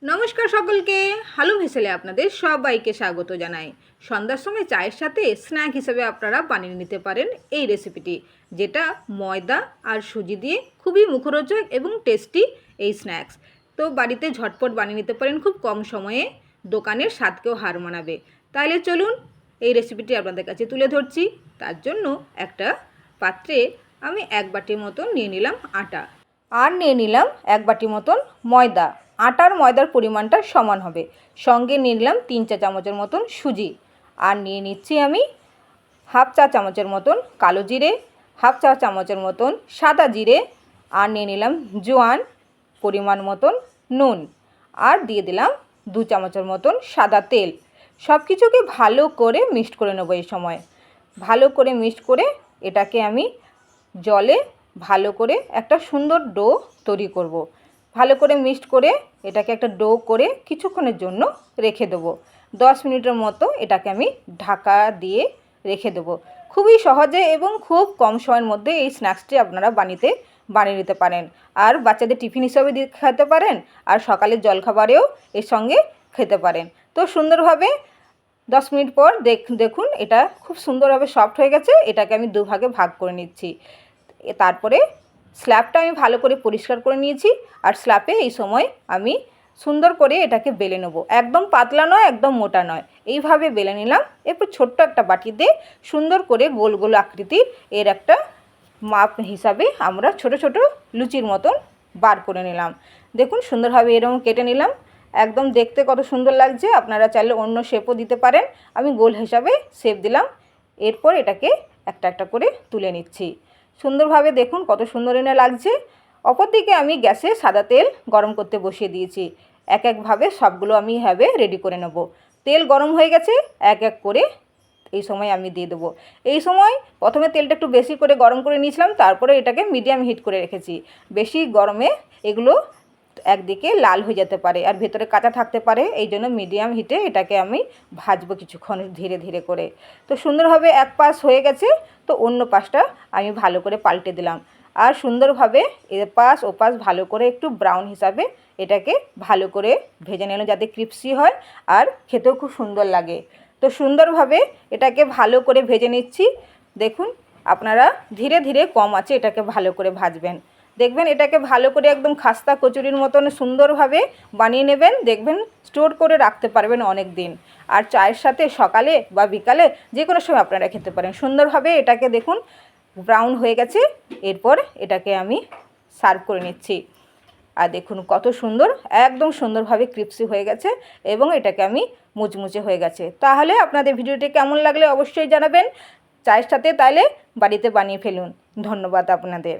নমস্কার সকলকে। হালুম হেসেলে আপনাদের সবাইকে স্বাগত জানাই। সন্ধ্যার সময় চায়ের সাথে স্ন্যাক হিসেবে আপনারা বানিয়ে নিতে পারেন এই রেসিপিটি, যেটা ময়দা আর সুজি দিয়ে খুবই মুখরোচক এবং টেস্টি এই স্ন্যাক্স। তো বাড়িতে ঝটপট বানিয়ে নিতে পারেন খুব কম সময়ে, দোকানের স্বাদকেও হার মানাবে। তাহলে চলুন এই রেসিপিটি আপনাদের কাছে তুলে ধরছি। তার জন্য একটা পাত্রে আমি 1 বাটি মতন নিয়ে নিলাম আটা, আর নিয়ে নিলাম 1 বাটি মতন ময়দা। আটার ময়দার পরিমাণটা সমান হবে। সঙ্গে নিয়ে নিলাম 3 চা চামচের মতন সুজি, আর নিয়ে নিচ্ছি আমি হাফ চা চামচের মতন কালো জিরে, হাফ চা চামচের মতন সাদা জিরে, আর নিয়ে নিলাম জোয়ান, পরিমাণ মতন নুন, আর দিয়ে দিলাম 2 চামচের মতন সাদা তেল। সব কিছুকে ভালো করে মিক্সড করে নেব। এই সময় ভালো করে মিক্সড করে এটাকে আমি জলে ভালো করে একটা সুন্দর ডো তৈরি করব। ভালো করে মিক্সড করে এটাকে একটা ডো করে কিছুক্ষণের জন্য রেখে দেবো। 10 মিনিটের মতো এটাকে আমি ঢাকা দিয়ে রেখে দেবো। খুবই সহজে এবং খুব কম সময়ের মধ্যে এই স্ন্যাক্সটি আপনারা বানিয়ে নিতে পারেন। আর বাচ্চাদের টিফিন হিসাবে দিয়ে খেতে পারেন, আর সকালের জলখাবারেও এর সঙ্গে খেতে পারেন। তো সুন্দরভাবে 10 মিনিট পর দেখুন এটা খুব সুন্দরভাবে সফট হয়ে গেছে। এটাকে আমি দুভাগে ভাগ করে নিচ্ছি। তারপরে স্ল্যাবটা আমি ভালো করে পরিষ্কার করে নিয়েছি, আর স্ল্যাবে এই সময় আমি সুন্দর করে এটাকে বেলে নেব। একদম পাতলা নয়, একদম মোটা নয়, এইভাবে বেলে নিলাম। এরপর ছোট্ট একটা বাটিতে সুন্দর করে গোল গোল আকৃতির এর একটা মাপ হিসাবে আমরা ছোট ছোট লুচির মতন বার করে নিলাম। দেখুন সুন্দরভাবে এরকম কেটে নিলাম। একদম দেখতে কত সুন্দর লাগছে। আপনারা চাইলে অন্য শেপও দিতে পারেন। আমি গোল হিসাবে শেপ দিলাম। এরপর এটাকে একটা একটা করে তুলে নিচ্ছি। সুন্দরভাবে দেখুন কত সুন্দর এনে লাগছে। অপরদিকে আমি গ্যাসে সাদা তেল গরম করতে বসিয়ে দিয়েছি। এক একভাবে সবগুলো আমি রেডি করে নেব। তেল গরম হয়ে গেছে, এক এক করে এই সময় আমি দিয়ে দেবো। এই সময় প্রথমে তেলটা একটু বেশি করে গরম করে নিয়েছিলাম, তারপরে এটাকে মিডিয়াম হিট করে রেখেছি। বেশি গরমে এগুলো একদিকে লাল হয়ে যেতে পারে আর ভেতরে কাঁচা থাকতে পারে, এই জন্য মিডিয়াম হিটে এটাকে আমি ভাজবো কিছুক্ষণ ধীরে ধীরে করে। তো সুন্দরভাবে এক পাশ হয়ে গেছে, তো অন্য পাশটা আমি ভালো করে পাল্টে দিলাম। আর সুন্দরভাবে এপাশ ওপাশ ভালো করে একটু ব্রাউন হিসাবে এটাকে ভালো করে ভেজে নিলাম, যাতে ক্রিপসি হয় আর খেতেও খুব সুন্দর লাগে। তো সুন্দরভাবে এটাকে ভালো করে ভেজে নিচ্ছি। দেখুন আপনারা ধীরে ধীরে কম আঁচে এটাকে ভালো করে ভাজবেন। দেখবেন এটাকে ভালো করে একদম খাস্তা কচুরির মতন সুন্দরভাবে বানিয়ে নেবেন। দেখবেন স্টোর করে রাখতে পারবেন অনেক দিন। আর চায়ের সাথে সকালে বা বিকালে যে কোনো সময় আপনারা খেতে পারেন। সুন্দরভাবে এটাকে দেখুন ব্রাউন হয়ে গেছে। এরপর এটাকে আমি সার্ভ করে নিচ্ছি। আর দেখুন কত সুন্দর, একদম সুন্দরভাবে ক্রিপসি হয়ে গেছে এবং এটাকে আমি মুচমুচে হয়ে গেছে। তাহলে আপনাদের ভিডিওটি কেমন লাগলে অবশ্যই জানাবেন। চায়ের সাথে তাহলে বাড়িতে বানিয়ে ফেলুন। ধন্যবাদ আপনাদের।